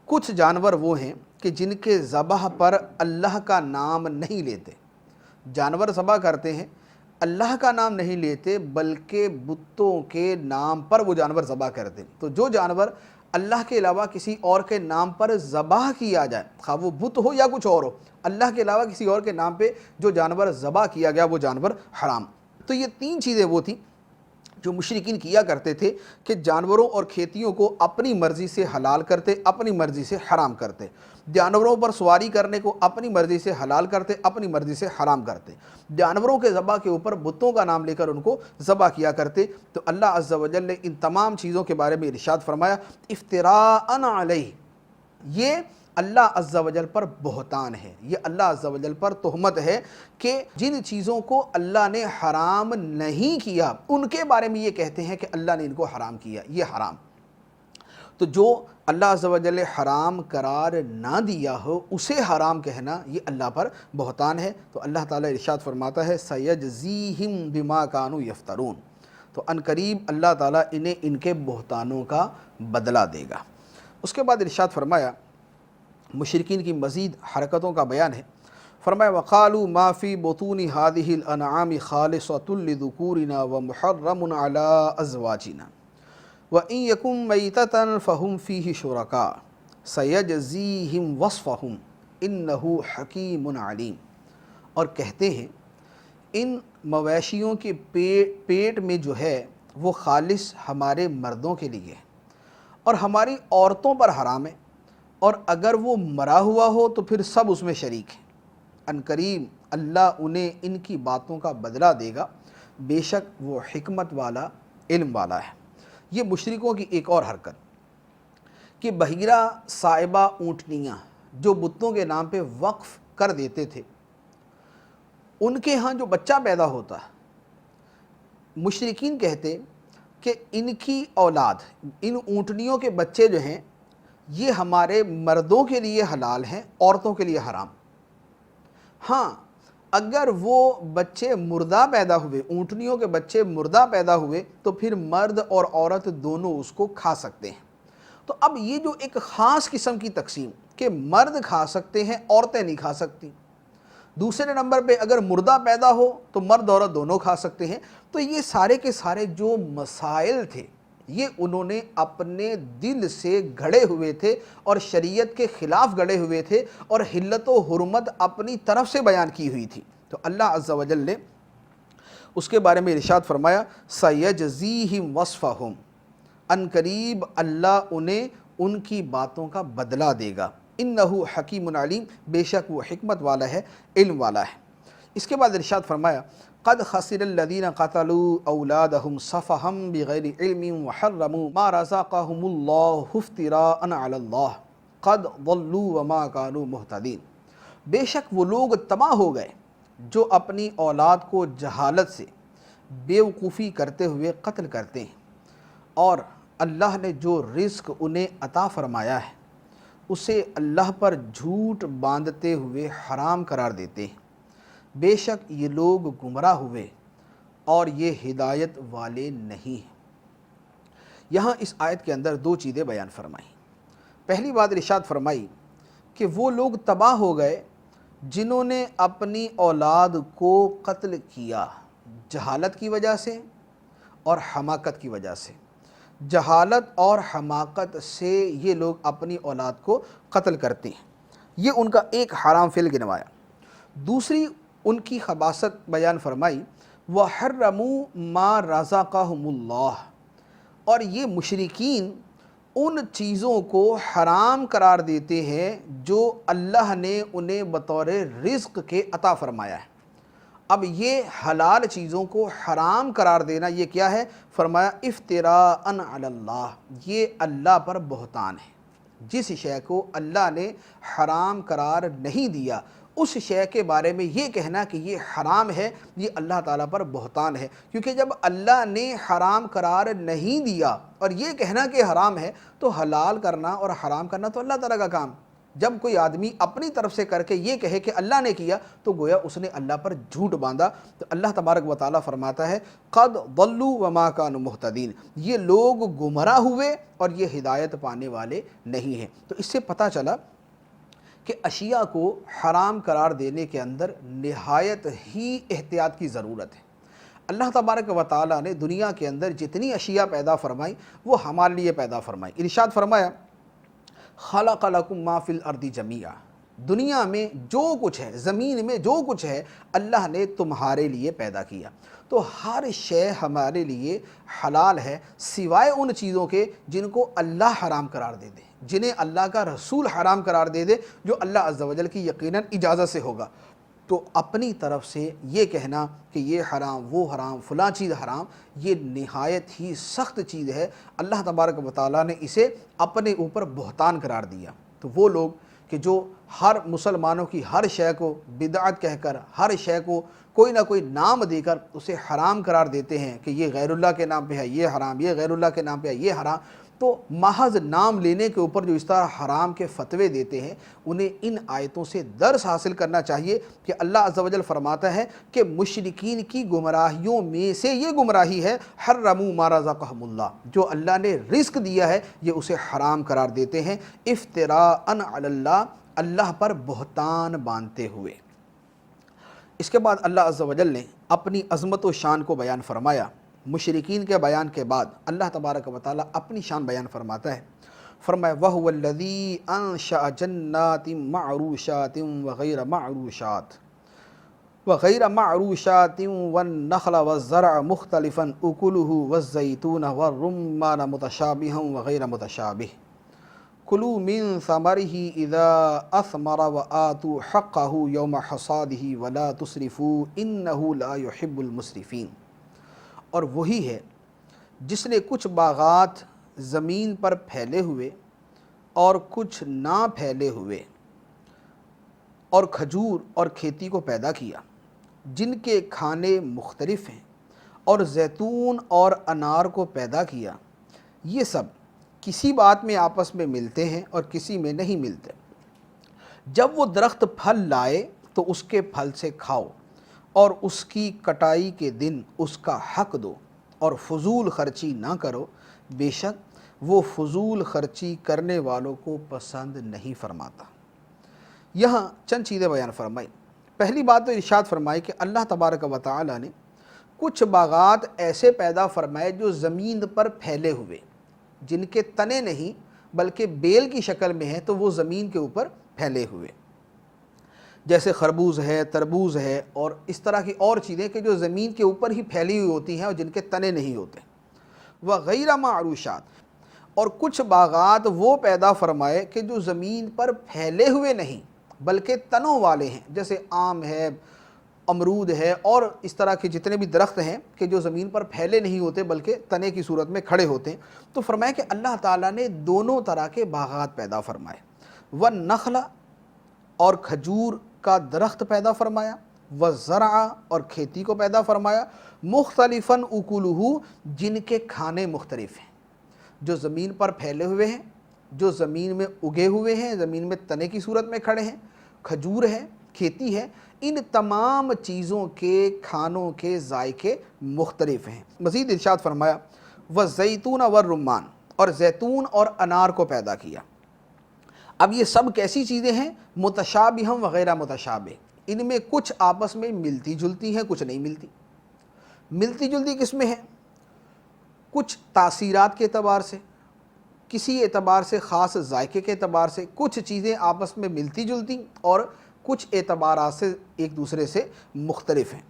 کچھ جانور وہ ہیں کہ جن کے ذبح پر اللہ کا نام نہیں لیتے۔ جانور ذبح کرتے ہیں، اللہ کا نام نہیں لیتے بلکہ بتوں کے نام پر وہ جانور ذبح کرتے ہیں۔ تو جو جانور اللہ کے علاوہ کسی اور کے نام پر ذبح کیا جائے، خواہ وہ بت ہو یا کچھ اور ہو، اللہ کے علاوہ کسی اور کے نام پہ جو جانور ذبح کیا گیا وہ جانور حرام۔ تو یہ 3 چیزیں وہ تھیں جو مشرکین کیا کرتے تھے کہ جانوروں اور کھیتیوں کو اپنی مرضی سے حلال کرتے، اپنی مرضی سے حرام کرتے، جانوروں پر سواری کرنے کو اپنی مرضی سے حلال کرتے، اپنی مرضی سے حرام کرتے، جانوروں کے ذبح کے اوپر بتوں کا نام لے کر ان کو ذبح کیا کرتے۔ تو اللہ عز و جل نے ان تمام چیزوں کے بارے میں ارشاد فرمایا افتراءً علیہ، یہ اللہ عز و جل پر بہتان ہے، یہ اللہ عز و جل پر تہمت ہے کہ جن چیزوں کو اللہ نے حرام نہیں کیا ان کے بارے میں یہ کہتے ہیں کہ اللہ نے ان کو حرام کیا، یہ حرام۔ تو جو اللہ عز و جل حرام قرار نہ دیا ہو اسے حرام کہنا یہ اللہ پر بہتان ہے۔ تو اللہ تعالیٰ ارشاد فرماتا ہے سَيَجْزِيهِمْ بِمَا كَانُوا يَفْتَرُونَ، تو ان قریب اللہ تعالیٰ انہیں ان کے بہتانوں کا بدلہ دے گا۔ اس کے بعد ارشاد فرمایا، مشرکین کی مزید حرکتوں کا بیان ہے، فرمایا وَقَالُوا مَا فِي بُطُونِ هَذِهِ الْأَنْعَامِ خَالِصَةٌ لِذُكُورِنَا وَمُحَرَّمٌ عَلَىٰ أَزْوَاجِنَا وَإِن يَكُن مَيْتَةً فَهُمْ فِيهِ شُرَكَاءُ سَيَجْزِيهِمْ وَصْفَهُمْ إِنَّهُ حَكِيمٌ عَلِيمٌ، اور کہتے ہیں ان مویشیوں کے پیٹ میں جو ہے وہ خالص ہمارے مردوں کے لیے ہے اور ہماری عورتوں پر حرام ہے، اور اگر وہ مرا ہوا ہو تو پھر سب اس میں شریک ہیں۔ ان قریب اللہ انہیں ان کی باتوں کا بدلہ دے گا، بے شک وہ حکمت والا، علم والا ہے۔ یہ مشرکوں کی ایک اور حرکت کہ بحیرہ صائبہ اونٹنیاں جو بتوں کے نام پہ وقف کر دیتے تھے، ان کے ہاں جو بچہ پیدا ہوتا، مشرکین کہتے کہ ان کی اولاد، ان اونٹنیوں کے بچے جو ہیں یہ ہمارے مردوں کے لیے حلال ہیں، عورتوں کے لیے حرام۔ ہاں اگر وہ بچے مردہ پیدا ہوئے، اونٹنیوں کے بچے مردہ پیدا ہوئے تو پھر مرد اور عورت دونوں اس کو کھا سکتے ہیں۔ تو اب یہ جو ایک خاص قسم کی تقسیم کہ مرد کھا سکتے ہیں، عورتیں نہیں کھا سکتی، دوسرے نمبر پہ اگر مردہ پیدا ہو تو مرد عورت دونوں کھا سکتے ہیں، تو یہ سارے کے سارے جو مسائل تھے یہ انہوں نے اپنے دل سے گھڑے ہوئے تھے اور شریعت کے خلاف گھڑے ہوئے تھے اور حلت و حرمت اپنی طرف سے بیان کی ہوئی تھی۔ تو اللہ عز و جل نے اس کے بارے میں ارشاد فرمایا سَيَجْزِيهِمْ وَصْفَهُمْ، ان قریب اللہ انہیں ان کی باتوں کا بدلہ دے گا۔ انہو حکیم علیم، بے شک وہ حکمت والا ہے، علم والا ہے۔ اس کے بعد ارشاد فرمایا قد خسر الذین قتلوا اولادہم صفحا بغیر علم وحرموا ما رزقهم اللہ افتراء علی اللہ قد ضلوا وما كانوا مہتدین۔ بے شک وہ لوگ تباہ ہو گئے جو اپنی اولاد کو جہالت سے بیوقوفی کرتے ہوئے قتل کرتے ہیں، اور اللہ نے جو رزق انہیں عطا فرمایا ہے اسے اللہ پر جھوٹ باندھتے ہوئے حرام قرار دیتے ہیں۔ بے شک یہ لوگ گمراہ ہوئے اور یہ ہدایت والے نہیں ہیں۔ یہاں اس آیت کے اندر دو چیزیں بیان فرمائیں۔ پہلی بات ارشاد فرمائی کہ وہ لوگ تباہ ہو گئے جنہوں نے اپنی اولاد کو قتل کیا جہالت کی وجہ سے اور حماقت کی وجہ سے۔ جہالت اور حماقت سے یہ لوگ اپنی اولاد کو قتل کرتے ہیں، یہ ان کا ایک حرام فعل گنوایا۔ دوسری ان کی خباثت بیان فرمائی وَحَرَّمُوا مَا رَزَقَهُمُ اللَّهُ، اور یہ مشرکین ان چیزوں کو حرام قرار دیتے ہیں جو اللہ نے انہیں بطور رزق کے عطا فرمایا ہے۔ اب یہ حلال چیزوں کو حرام قرار دینا یہ کیا ہے؟ فرمایا افتراء علی اللہ، یہ اللہ پر بہتان ہے۔ جس شے کو اللہ نے حرام قرار نہیں دیا اس شے کے بارے میں یہ کہنا کہ یہ حرام ہے، یہ اللہ تعالیٰ پر بہتان ہے، کیونکہ جب اللہ نے حرام قرار نہیں دیا اور یہ کہنا کہ حرام ہے تو حلال کرنا اور حرام کرنا تو اللہ تعالیٰ کا کام۔ جب کوئی آدمی اپنی طرف سے کر کے یہ کہے کہ اللہ نے کیا تو گویا اس نے اللہ پر جھوٹ باندھا۔ تو اللہ تبارک و تعالیٰ فرماتا ہے قد ضلوا وما كانوا مہتدین، یہ لوگ گمراہ ہوئے اور یہ ہدایت پانے والے نہیں ہیں۔ تو اس سے پتہ چلا کہ اشیاء کو حرام قرار دینے کے اندر نہایت ہی احتیاط کی ضرورت ہے۔ اللہ تبارک و تعالیٰ نے دنیا کے اندر جتنی اشیاء پیدا فرمائی وہ ہمارے لیے پیدا فرمائی۔ ارشاد فرمایا خلق لکم ما فی الارض جمیعا، دنیا میں جو کچھ ہے، زمین میں جو کچھ ہے اللہ نے تمہارے لیے پیدا کیا۔ تو ہر شے ہمارے لیے حلال ہے سوائے ان چیزوں کے جن کو اللہ حرام قرار دے دے، جنہیں اللہ کا رسول حرام قرار دے دے، جو اللہ عز و جل کی یقیناً اجازت سے ہوگا۔ تو اپنی طرف سے یہ کہنا کہ یہ حرام وہ حرام فلاں چیز حرام، یہ نہایت ہی سخت چیز ہے۔ اللہ تبارک و تعالیٰ نے اسے اپنے اوپر بہتان قرار دیا۔ تو وہ لوگ کہ جو ہر مسلمانوں کی ہر شے کو بدعت کہہ کر، ہر شے کو کوئی نہ کوئی نام دے کر اسے حرام قرار دیتے ہیں کہ یہ غیر اللہ کے نام پہ ہے یہ حرام، یہ غیر اللہ کے نام پہ ہے یہ حرام، تو محض نام لینے کے اوپر جو اس طرح حرام کے فتوے دیتے ہیں انہیں ان آیتوں سے درس حاصل کرنا چاہیے کہ اللہ عز و جل فرماتا ہے کہ مشرکین کی گمراہیوں میں سے یہ گمراہی ہے حرموا ما رزقهم اللہ، جو اللہ نے رزق دیا ہے یہ اسے حرام قرار دیتے ہیں افتراء علی اللہ، اللہ پر بہتان باندھتے ہوئے۔ اس کے بعد اللہ عز و جل نے اپنی عظمت و شان کو بیان فرمایا۔ مشرکین کے بیان کے بعد اللہ تبارک و تعالیٰ اپنی شان بیان فرماتا ہے۔ فرمایا وَهُوَ الَّذِي أَنشَأَ جَنَّاتٍ مَعْرُوشَاتٍ وَغَيْرَ مَعْرُوشَاتٍ وَالنَّخْلَ وَالزَّرْعَ مُخْتَلِفًا أُكُلُهُ وَالزَّيْتُونَ وَالرُّمَّانَ مُتَشَابِهًا وَغَيْرَ مُتَشَابِهٍ كُلُوا مِن ثَمَرِهِ إِذَا أَثْمَرَ وَآتُوا حَقَّهُ يَوْمَ حَصَادِهِ وَلَا تُسْرِفُوا إِنَّهُ لَا يُحِبُّ الْمُسْرِفِينَ۔ اور وہی ہے جس نے کچھ باغات زمین پر پھیلے ہوئے اور کچھ نہ پھیلے ہوئے اور کھجور اور کھیتی کو پیدا کیا جن کے کھانے مختلف ہیں، اور زیتون اور انار کو پیدا کیا، یہ سب کسی بات میں آپس میں ملتے ہیں اور کسی میں نہیں ملتے۔ جب وہ درخت پھل لائے تو اس کے پھل سے کھاؤ اور اس کی کٹائی کے دن اس کا حق دو، اور فضول خرچی نہ کرو، بے شک وہ فضول خرچی کرنے والوں کو پسند نہیں فرماتا۔ یہاں چند چیزیں بیان فرمائی۔ پہلی بات تو ارشاد فرمائی کہ اللہ تبارک و تعالیٰ نے کچھ باغات ایسے پیدا فرمائے جو زمین پر پھیلے ہوئے، جن کے تنے نہیں بلکہ بیل کی شکل میں ہیں تو وہ زمین کے اوپر پھیلے ہوئے، جیسے خربوز ہے، تربوز ہے اور اس طرح کی اور چیزیں کہ جو زمین کے اوپر ہی پھیلی ہوئی ہوتی ہیں اور جن کے تنے نہیں ہوتے۔ وغیرہ معروشات، اور کچھ باغات وہ پیدا فرمائے کہ جو زمین پر پھیلے ہوئے نہیں بلکہ تنوں والے ہیں، جیسے آم ہے، امرود ہے، اور اس طرح کے جتنے بھی درخت ہیں کہ جو زمین پر پھیلے نہیں ہوتے بلکہ تنے کی صورت میں کھڑے ہوتے ہیں۔ تو فرمایا کہ اللہ تعالیٰ نے دونوں طرح کے باغات پیدا فرمائے، والنخل اور کھجور کا درخت پیدا فرمایا، والزرع اور کھیتی کو پیدا فرمایا، مختلفاً اکلہ جن کے کھانے مختلف ہیں، جو زمین پر پھیلے ہوئے ہیں، جو زمین میں اگے ہوئے ہیں، زمین میں تنے کی صورت میں کھڑے ہیں، کھجور ہے، کھیتی ہے، ان تمام چیزوں کے کھانوں کے ذائقے مختلف ہیں۔ مزید ارشاد فرمایا والزیتون والرمان، اور زیتون اور انار کو پیدا کیا۔ اب یہ سب کیسی چیزیں ہیں؟ متشابہ و غیر متشابہ، ان میں کچھ آپس میں ملتی جلتی ہیں، کچھ نہیں ملتی۔ ملتی جلتی کس میں ہیں؟ کچھ تاثیرات کے اعتبار سے، کسی اعتبار سے خاص ذائقے کے اعتبار سے کچھ چیزیں آپس میں ملتی جلتی، اور کچھ اعتبارات سے ایک دوسرے سے مختلف ہیں۔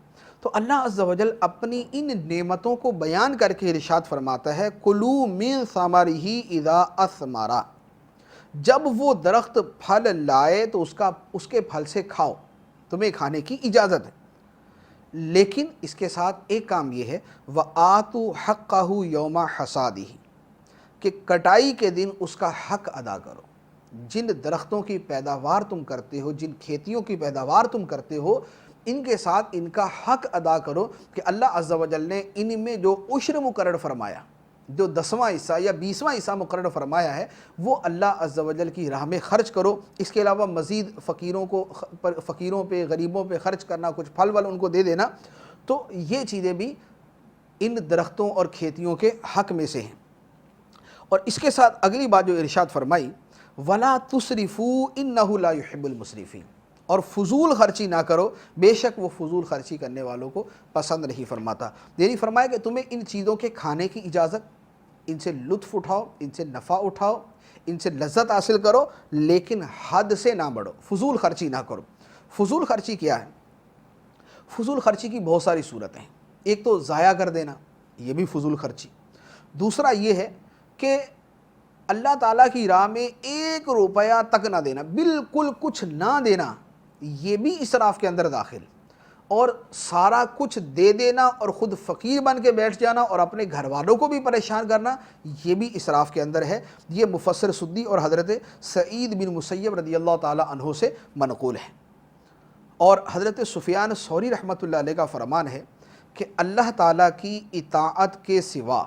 تو اللہ عز و جل اپنی ان نعمتوں کو بیان کر کے ارشاد فرماتا ہے کلوا من ثمرہ اذا اثمر، جب وہ درخت پھل لائے تو اس کے پھل سے کھاؤ، تمہیں کھانے کی اجازت ہے، لیکن اس کے ساتھ ایک کام یہ ہے وَآتُوا حَقَّهُ يَوْمَ حَصَادِهِ، کہ کٹائی کے دن اس کا حق ادا کرو۔ جن درختوں کی پیداوار تم کرتے ہو، جن کھیتیوں کی پیداوار تم کرتے ہو، ان کے ساتھ ان کا حق ادا کرو کہ اللہ عز و جل نے ان میں جو عشر مقرر فرمایا، جو 10واں حصہ یا 20واں حصہ مقرر فرمایا ہے، وہ اللہ عز و جل کی راہ میں خرچ کرو۔ اس کے علاوہ مزید فقیروں پہ، غریبوں پہ خرچ کرنا، کچھ پھل ول ان کو دے دینا، تو یہ چیزیں بھی ان درختوں اور کھیتیوں کے حق میں سے ہیں۔ اور اس کے ساتھ اگلی بات جو ارشاد فرمائی وَلَا تُسْرِفُوا إِنَّهُ لَا يُحِبُّ الْمُسْرِفِينَ، اور فضول خرچی نہ کرو، بے شک وہ فضول خرچی کرنے والوں کو پسند نہیں فرماتا۔ یعنی فرمایا کہ تمہیں ان چیزوں کے کھانے کی اجازت، ان سے لطف اٹھاؤ، ان سے نفع اٹھاؤ، ان سے لذت حاصل کرو، لیکن حد سے نہ بڑھو، فضول خرچی نہ کرو۔ فضول خرچی کیا ہے؟ فضول خرچی کی بہت ساری صورتیں ہیں۔ ایک تو ضائع کر دینا، یہ بھی فضول خرچی۔ دوسرا یہ ہے کہ اللہ تعالیٰ کی راہ میں 1 روپیہ تک نہ دینا، بالکل کچھ نہ دینا، یہ بھی اسراف کے اندر داخل۔ اور سارا کچھ دے دینا اور خود فقیر بن کے بیٹھ جانا اور اپنے گھر والوں کو بھی پریشان کرنا، یہ بھی اسراف کے اندر ہے۔ یہ مفسر سدی اور حضرت سعید بن مسیب رضی اللہ تعالیٰ عنہ سے منقول ہے۔ اور حضرت سفیان ثوری رحمۃ اللہ علیہ کا فرمان ہے کہ اللہ تعالیٰ کی اطاعت کے سوا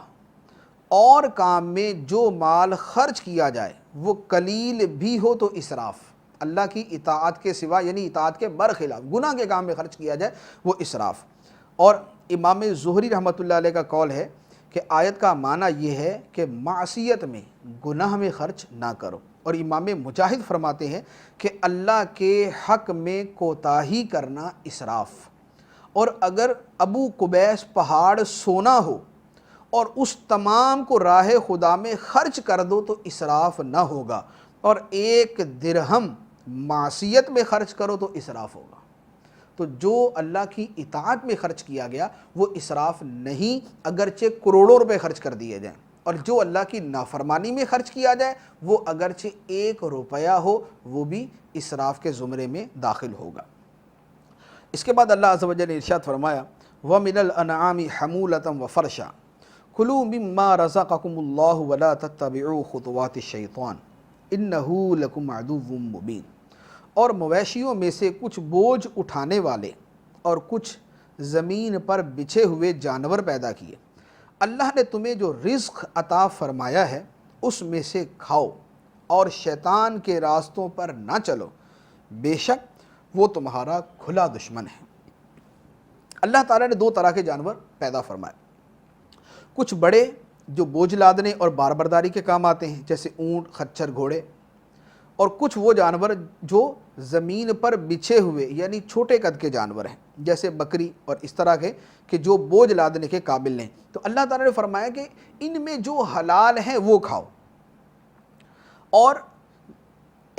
اور کام میں جو مال خرچ کیا جائے وہ قلیل بھی ہو تو اسراف، اللہ کی اطاعت کے سوا یعنی اطاعت کے برخلاف گناہ کے کام میں خرچ کیا جائے وہ اسراف۔ اور امام زہری رحمۃ اللہ علیہ کا قول ہے کہ آیت کا معنی یہ ہے کہ معصیت میں، گناہ میں خرچ نہ کرو۔ اور امام مجاہد فرماتے ہیں کہ اللہ کے حق میں کوتاہی کرنا اسراف۔ اور اگر ابو قبیس پہاڑ سونا ہو اور اس تمام کو راہ خدا میں خرچ کر دو تو اسراف نہ ہوگا، اور 1 درہم معصیت میں خرچ کرو تو اسراف ہوگا۔ تو جو اللہ کی اطاعت میں خرچ کیا گیا وہ اسراف نہیں، اگرچہ کروڑوں روپے خرچ کر دیے جائیں، اور جو اللہ کی نافرمانی میں خرچ کیا جائے وہ اگرچہ 1 روپیہ ہو وہ بھی اسراف کے زمرے میں داخل ہوگا۔ اس کے بعد اللہ عز و جل نے ارشاد فرمایا وَمِنَ الْأَنْعَامِ حَمُولَةً وَفَرْشًا كُلُوا مِمَّا رَزَقَكُمُ اللَّهُ وَلَا تَتَّبِعُوا خُطُوَاتِ الشَّيْطَانِ إِنَّهُ لَكُمْ عَدُوٌّ مُّبِينٌ، اور مویشیوں میں سے کچھ بوجھ اٹھانے والے اور کچھ زمین پر بچھے ہوئے جانور پیدا کیے، اللہ نے تمہیں جو رزق عطا فرمایا ہے اس میں سے کھاؤ اور شیطان کے راستوں پر نہ چلو، بے شک وہ تمہارا کھلا دشمن ہے۔ اللہ تعالیٰ نے 2 طرح کے جانور پیدا فرمائے، کچھ بڑے جو بوجھ لادنے اور بار برداری کے کام آتے ہیں جیسے اونٹ، خچر، گھوڑے، اور کچھ وہ جانور جو زمین پر بچھے ہوئے یعنی چھوٹے قد کے جانور ہیں جیسے بکری اور اس طرح کے کہ جو بوجھ لادنے کے قابل نہیں۔ تو اللہ تعالیٰ نے فرمایا کہ ان میں جو حلال ہیں وہ کھاؤ، اور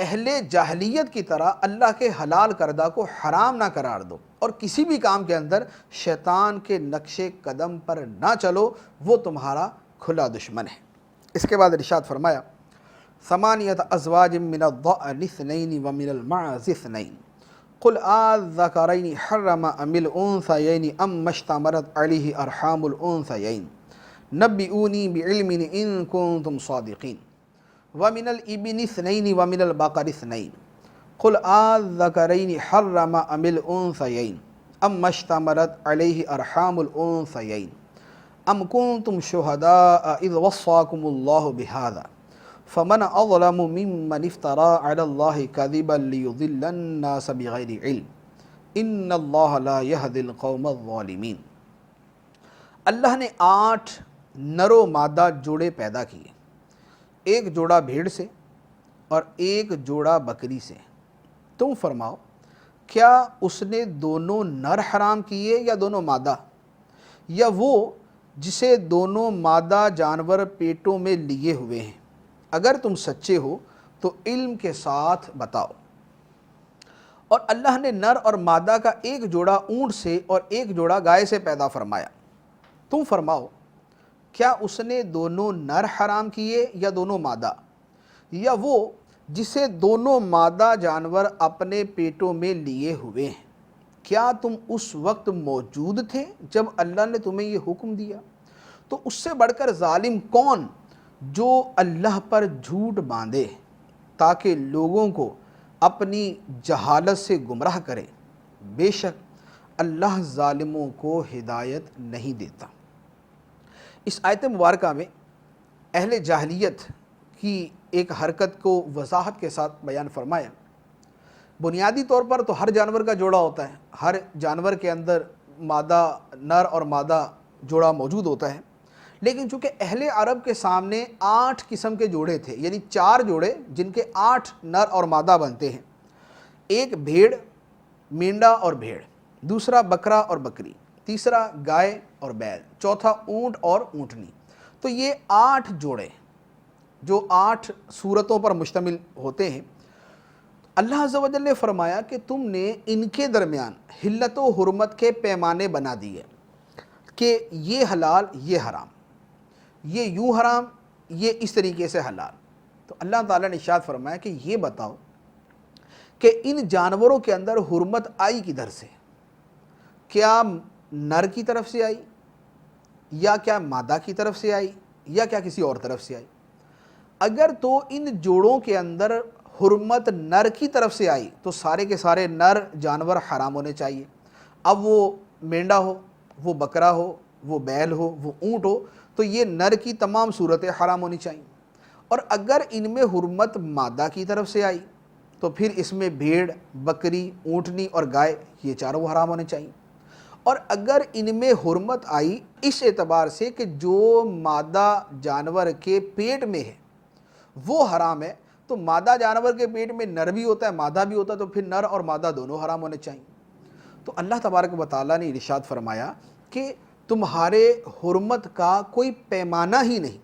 اہل جاہلیت کی طرح اللہ کے حلال کردہ کو حرام نہ قرار دو، اور کسی بھی کام کے اندر شیطان کے نقش قدم پر نہ چلو، وہ تمہارا کھلا دشمن ہے۔ اس کے بعد ارشاد فرمایا ثمانیۃ ازواج من الضأن اثنین ومن المعز اثنین قل آذکرین حرم ام الانثیین ام اشتملت علیہ ارحام الانثیین نبئونی بعلم ان کنتم صادقین ومن الابن اثنین ومن البقر اثنین قل آذکرین حرم ام الانثیین ام اشتملت علیہ ارحام الانثیین ام کنتم شہداء اذ وصاکم اللہ بہذا فمن اظلم ممن افترى علی اللہ کذبا لیضل الناس بغیر علم ان اللہ لا یہدی القوم الظالمین۔ اللہ نے 8 نر و مادہ جوڑے پیدا کیے، ایک جوڑا بھیڑ سے اور ایک جوڑا بکری سے۔ تم فرماؤ کیا اس نے دونوں نر حرام کیے یا دونوں مادہ، یا وہ جسے دونوں مادہ جانور پیٹوں میں لیے ہوئے ہیں؟ اگر تم سچے ہو تو علم کے ساتھ بتاؤ۔ اور اللہ نے نر اور مادہ کا ایک جوڑا اونٹ سے اور ایک جوڑا گائے سے پیدا فرمایا۔ تم فرماؤ کیا اس نے دونوں نر حرام کیے یا دونوں مادہ، یا وہ جسے دونوں مادہ جانور اپنے پیٹوں میں لیے ہوئے ہیں؟ کیا تم اس وقت موجود تھے جب اللہ نے تمہیں یہ حکم دیا؟ تو اس سے بڑھ کر ظالم کون جو اللہ پر جھوٹ باندھے تاکہ لوگوں کو اپنی جہالت سے گمراہ کرے۔ بے شک اللہ ظالموں کو ہدایت نہیں دیتا۔ اس آیت مبارکہ میں اہل جاہلیت کی ایک حرکت کو وضاحت کے ساتھ بیان فرمایا۔ بنیادی طور پر تو ہر جانور کا جوڑا ہوتا ہے، ہر جانور کے اندر مادہ نر اور مادہ جوڑا موجود ہوتا ہے، لیکن چونکہ اہل عرب کے سامنے 8 قسم کے جوڑے تھے، یعنی 4 جوڑے جن کے 8 نر اور مادہ بنتے ہیں، ایک بھیڑ مینڈا اور بھیڑ، دوسرا بکرا اور بکری، تیسرا گائے اور بیل، چوتھا اونٹ اور اونٹنی۔ تو یہ 8 جوڑے جو 8 صورتوں پر مشتمل ہوتے ہیں، اللہ عز و جل نے فرمایا کہ تم نے ان کے درمیان حلت و حرمت کے پیمانے بنا دیے کہ یہ حلال یہ حرام، یہ یوں حرام یہ اس طریقے سے حلال۔ تو اللہ تعالیٰ نے ارشاد فرمایا کہ یہ بتاؤ کہ ان جانوروں کے اندر حرمت آئی کدھر سے؟ کیا نر کی طرف سے آئی، یا کیا مادہ کی طرف سے آئی، یا کیا کسی اور طرف سے آئی؟ اگر تو ان جوڑوں کے اندر حرمت نر کی طرف سے آئی تو سارے کے سارے نر جانور حرام ہونے چاہیے۔ اب وہ مینڈا ہو، وہ بکرا ہو، وہ بیل ہو، وہ اونٹ ہو، تو یہ نر کی تمام صورتیں حرام ہونی چاہیے۔ اور اگر ان میں حرمت مادہ کی طرف سے آئی تو پھر اس میں بھیڑ، بکری، اونٹنی اور گائے یہ چاروں حرام ہونے چاہیے۔ اور اگر ان میں حرمت آئی اس اعتبار سے کہ جو مادہ جانور کے پیٹ میں ہے وہ حرام ہے، تو مادہ جانور کے پیٹ میں نر بھی ہوتا ہے مادہ بھی ہوتا ہے، تو پھر نر اور مادہ دونوں حرام ہونے چاہیے۔ تو اللہ تبارک و تعالیٰ نے ارشاد فرمایا کہ تمہارے حرمت کا کوئی پیمانہ ہی نہیں،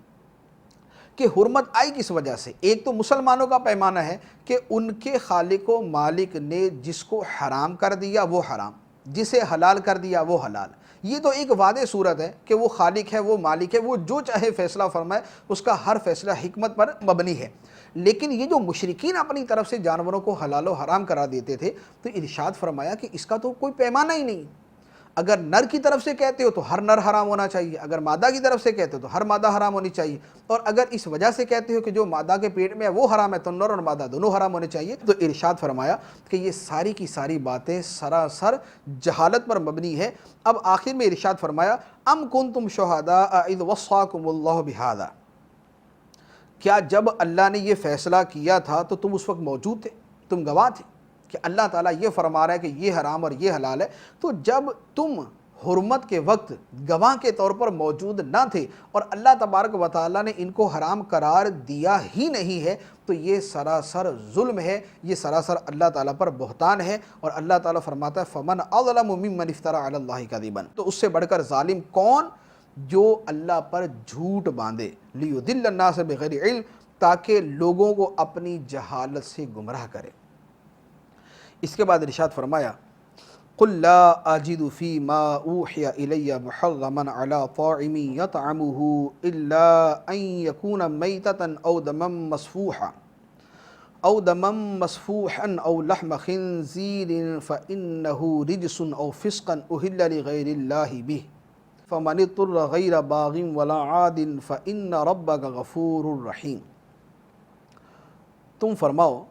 کہ حرمت آئی کس وجہ سے۔ ایک تو مسلمانوں کا پیمانہ ہے کہ ان کے خالق و مالک نے جس کو حرام کر دیا وہ حرام، جسے حلال کر دیا وہ حلال۔ یہ تو ایک واضح صورت ہے کہ وہ خالق ہے، وہ مالک ہے، وہ جو چاہے فیصلہ فرمائے، اس کا ہر فیصلہ حکمت پر مبنی ہے۔ لیکن یہ جو مشرکین اپنی طرف سے جانوروں کو حلال و حرام کرا دیتے تھے، تو ارشاد فرمایا کہ اس کا تو کوئی پیمانہ ہی نہیں۔ اگر نر کی طرف سے کہتے ہو تو ہر نر حرام ہونا چاہیے، اگر مادہ کی طرف سے کہتے ہو تو ہر مادہ حرام ہونی چاہیے، اور اگر اس وجہ سے کہتے ہو کہ جو مادہ کے پیٹ میں ہے وہ حرام ہے تو نر اور مادہ دونوں حرام ہونے چاہیے۔ تو ارشاد فرمایا کہ یہ ساری کی ساری باتیں سراسر جہالت پر مبنی ہے۔ اب آخر میں ارشاد فرمایا ام کنتم شہداء اذ وصاکم اللہ بہذا، کیا جب اللہ نے یہ فیصلہ کیا تھا تو تم اس وقت موجود تھے، تم گواہ تھے کہ اللہ تعالیٰ یہ فرما رہا ہے کہ یہ حرام اور یہ حلال ہے؟ تو جب تم حرمت کے وقت گواہ کے طور پر موجود نہ تھے اور اللہ تبارک و تعالیٰ نے ان کو حرام قرار دیا ہی نہیں ہے، تو یہ سراسر ظلم ہے، یہ سراسر اللہ تعالیٰ پر بہتان ہے۔ اور اللہ تعالیٰ فرماتا ہے فَمَنْ أَظْلَمُ مِمَّنِ افْتَرَىٰ عَلَى اللَّهِ كَذِبًا، تو اس سے بڑھ کر ظالم کون جو اللہ پر جھوٹ باندھے، لِيُضِلَّ النَّاسَ بِغَيْرِ علم، تاکہ لوگوں کو اپنی جہالت سے گمراہ کرے۔ اس کے بعد ارشاد فرمایا قل لا اجد فيما اوحي الي محرما على طاعم يطعمه الا ان يكون ميتة او دما مسفوحا او لحم خنزير فانه رجس او فسقا اهل لغير الله به فمن اضطر غیر باغ ولا عاد فإن ربک غفور رحیم۔ تم فرماؤ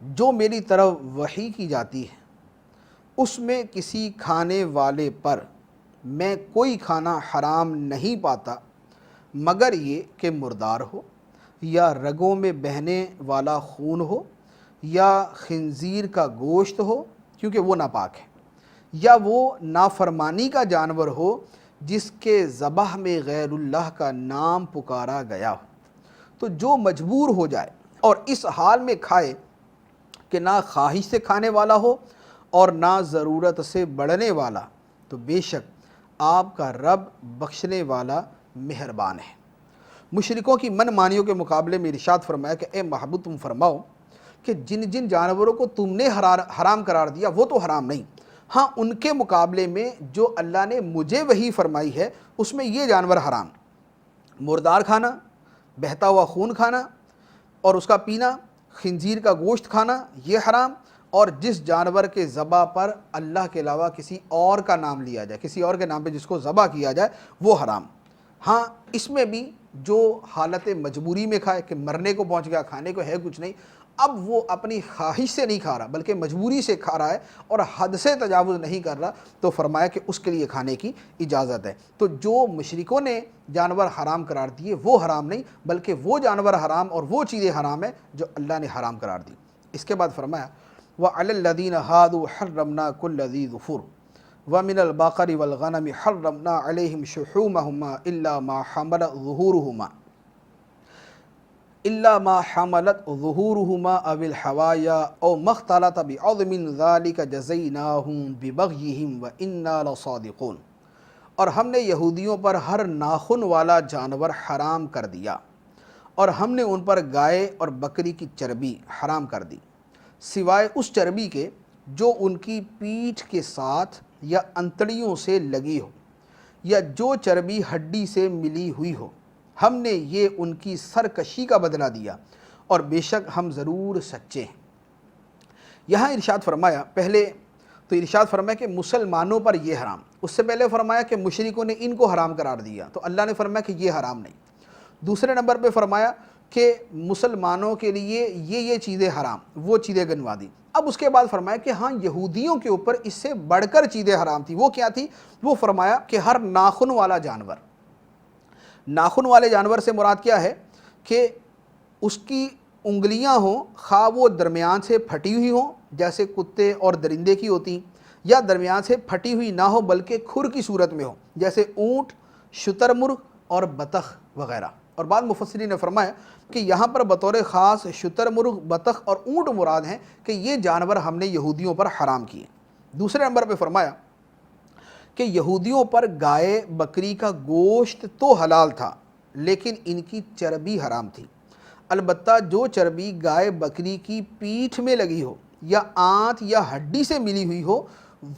جو میری طرف وحی کی جاتی ہے اس میں کسی کھانے والے پر میں کوئی کھانا حرام نہیں پاتا مگر یہ کہ مردار ہو یا رگوں میں بہنے والا خون ہو یا خنزیر کا گوشت ہو کیونکہ وہ ناپاک ہے، یا وہ نافرمانی کا جانور ہو جس کے ذبح میں غیر اللہ کا نام پکارا گیا ہو۔ تو جو مجبور ہو جائے اور اس حال میں کھائے کہ نہ خواہش سے کھانے والا ہو اور نہ ضرورت سے بڑھنے والا، تو بے شک آپ کا رب بخشنے والا مہربان ہے۔ مشرکوں کی من مانیوں کے مقابلے میں ارشاد فرمایا کہ اے محبوب تم فرماؤ کہ جن جن جانوروں کو تم نے حرام قرار دیا وہ تو حرام نہیں، ہاں ان کے مقابلے میں جو اللہ نے مجھے وحی فرمائی ہے اس میں یہ جانور حرام، مردار کھانا، بہتا ہوا خون کھانا اور اس کا پینا، خنزیر کا گوشت کھانا یہ حرام، اور جس جانور کے ذبح پر اللہ کے علاوہ کسی اور کا نام لیا جائے، کسی اور کے نام پہ جس کو ذبح کیا جائے وہ حرام۔ ہاں اس میں بھی جو حالت مجبوری میں کھائے کہ مرنے کو پہنچ گیا، کھانے کو ہے کچھ نہیں، اب وہ اپنی خواہش سے نہیں کھا رہا بلکہ مجبوری سے کھا رہا ہے اور حد سے تجاوز نہیں کر رہا، تو فرمایا کہ اس کے لیے کھانے کی اجازت ہے۔ تو جو مشرکوں نے جانور حرام قرار دیے وہ حرام نہیں بلکہ وہ جانور حرام اور وہ چیزیں حرام ہیں جو اللہ نے حرام قرار دی۔ اس کے بعد فرمایا وَعَلَى الَّذِينَ هَادُوا حَرَّمْنَا كُلَّ ذِي ظُفُرٍ وَمِنَ الْبَقَرِ وَالْغَنَمِ حَرَّمْنَا عَلَيْهِمْ شُحُومَهُمَا إِلَّا مَا حَمَلَتْ ظُهُورُهُمَا أَوِ الْحَوَايَا أَوْ مَا اخْتَلَطَ بِعَظْمٍ ذَلِكَ جَزَيْنَاهُمْ بِبَغْيِهِمْ وَإِنَّا لَصَادِقُونَ۔ اور ہم نے یہودیوں پر ہر ناخن والا جانور حرام کر دیا اور ہم نے ان پر گائے اور بکری کی چربی حرام کر دی سوائے اس چربی کے جو ان کی پیٹھ کے ساتھ یا انتڑیوں سے لگی ہو یا جو چربی ہڈی سے ملی ہوئی ہو، ہم نے یہ ان کی سرکشی کا بدلہ دیا اور بے شک ہم ضرور سچے ہیں۔ یہاں ارشاد فرمایا، پہلے تو ارشاد فرمایا کہ مسلمانوں پر یہ حرام، اس سے پہلے فرمایا کہ مشرکوں نے ان کو حرام قرار دیا تو اللہ نے فرمایا کہ یہ حرام نہیں۔ دوسرے نمبر پہ فرمایا کہ مسلمانوں کے لیے یہ چیزیں حرام، وہ چیزیں گنوا دی۔ اب اس کے بعد فرمایا کہ ہاں یہودیوں کے اوپر اس سے بڑھ کر چیزیں حرام تھی، وہ کیا تھی؟ وہ فرمایا کہ ہر ناخن والا جانور، ناخن والے جانور سے مراد کیا ہے کہ اس کی انگلیاں ہوں، خواہ وہ درمیان سے پھٹی ہوئی ہوں جیسے کتے اور درندے کی ہوتی، یا درمیان سے پھٹی ہوئی نہ ہو بلکہ کھر کی صورت میں ہو جیسے اونٹ، شتر مرغ اور بطخ وغیرہ۔ اور بعض مفسرین نے فرمایا کہ یہاں پر بطور خاص شتر مرغ، بطخ اور اونٹ مراد ہیں کہ یہ جانور ہم نے یہودیوں پر حرام کیے۔ دوسرے نمبر پہ فرمایا کہ یہودیوں پر گائے بکری کا گوشت تو حلال تھا لیکن ان کی چربی حرام تھی، البتہ جو چربی گائے بکری کی پیٹھ میں لگی ہو یا آنت یا ہڈی سے ملی ہوئی ہو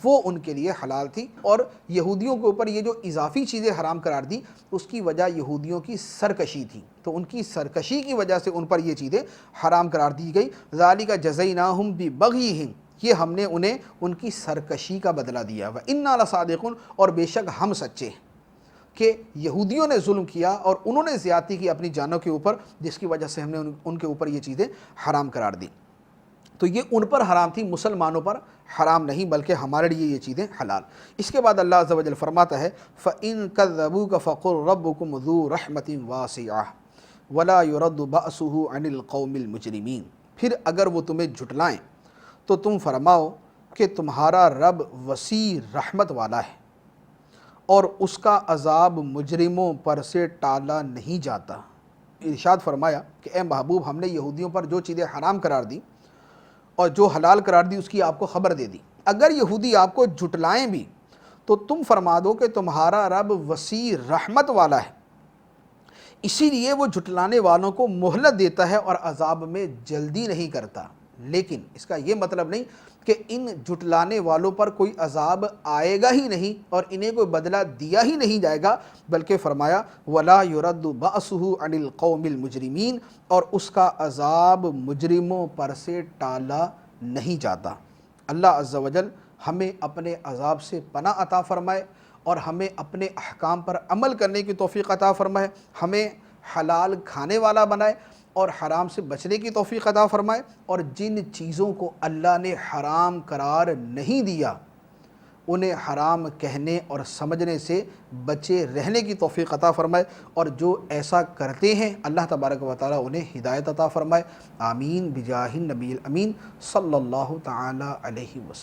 وہ ان کے لیے حلال تھی۔ اور یہودیوں کے اوپر یہ جو اضافی چیزیں حرام قرار دی اس کی وجہ یہودیوں کی سرکشی تھی، تو ان کی سرکشی کی وجہ سے ان پر یہ چیزیں حرام قرار دی گئی۔ ذالک جزیناہم ببغیہم، یہ ہم نے انہیں ان کی سرکشی کا بدلہ دیا۔ وَإِنَّا لَصَادِقُونَ، اور بے شک ہم سچے ہیں کہ یہودیوں نے ظلم کیا اور انہوں نے زیادتی کی اپنی جانوں کے اوپر جس کی وجہ سے ہم نے ان کے اوپر یہ چیزیں حرام قرار دی۔ تو یہ ان پر حرام تھی، مسلمانوں پر حرام نہیں بلکہ ہمارے لیے یہ چیزیں حلال۔ اس کے بعد اللہ عز و جل فرماتا ہے فَإِن كَذَّبُوكَ فَقُلْ رَبُّكُمْ ذُو رَحْمَةٍ وَاسِعَةٍ وَلَا يُرَدُّ بَأْسُهُ عَنِ الْقَوْمِ الْمُجْرِمِينَ۔ پھر اگر وہ تمہیں جھٹلائیں تو تم فرماؤ کہ تمہارا رب وسیع رحمت والا ہے اور اس کا عذاب مجرموں پر سے ٹالا نہیں جاتا۔ ارشاد فرمایا کہ اے محبوب ہم نے یہودیوں پر جو چیزیں حرام قرار دی اور جو حلال قرار دی اس کی آپ کو خبر دے دی، اگر یہودی آپ کو جھٹلائیں بھی تو تم فرما دو کہ تمہارا رب وسیع رحمت والا ہے، اسی لیے وہ جھٹلانے والوں کو مہلت دیتا ہے اور عذاب میں جلدی نہیں کرتا۔ لیکن اس کا یہ مطلب نہیں کہ ان جھٹلانے والوں پر کوئی عذاب آئے گا ہی نہیں اور انہیں کوئی بدلہ دیا ہی نہیں جائے گا، بلکہ فرمایا وَلَا يُرَدُّ بَأْسُهُ عَنِ الْقَوْمِ الْمُجْرِمِينَ، اور اس کا عذاب مجرموں پر سے ٹالا نہیں جاتا۔ اللہ عز و جل ہمیں اپنے عذاب سے پناہ عطا فرمائے اور ہمیں اپنے احکام پر عمل کرنے کی توفیق عطا فرمائے، ہمیں حلال کھانے والا بنائے اور حرام سے بچنے کی توفیق عطا فرمائے، اور جن چیزوں کو اللہ نے حرام قرار نہیں دیا انہیں حرام کہنے اور سمجھنے سے بچے رہنے کی توفیق عطا فرمائے، اور جو ایسا کرتے ہیں اللہ تبارک و تعالیٰ انہیں ہدایت عطا فرمائے۔ آمین بجاہ النبی الامین صلی اللہ تعالی علیہ وسلم۔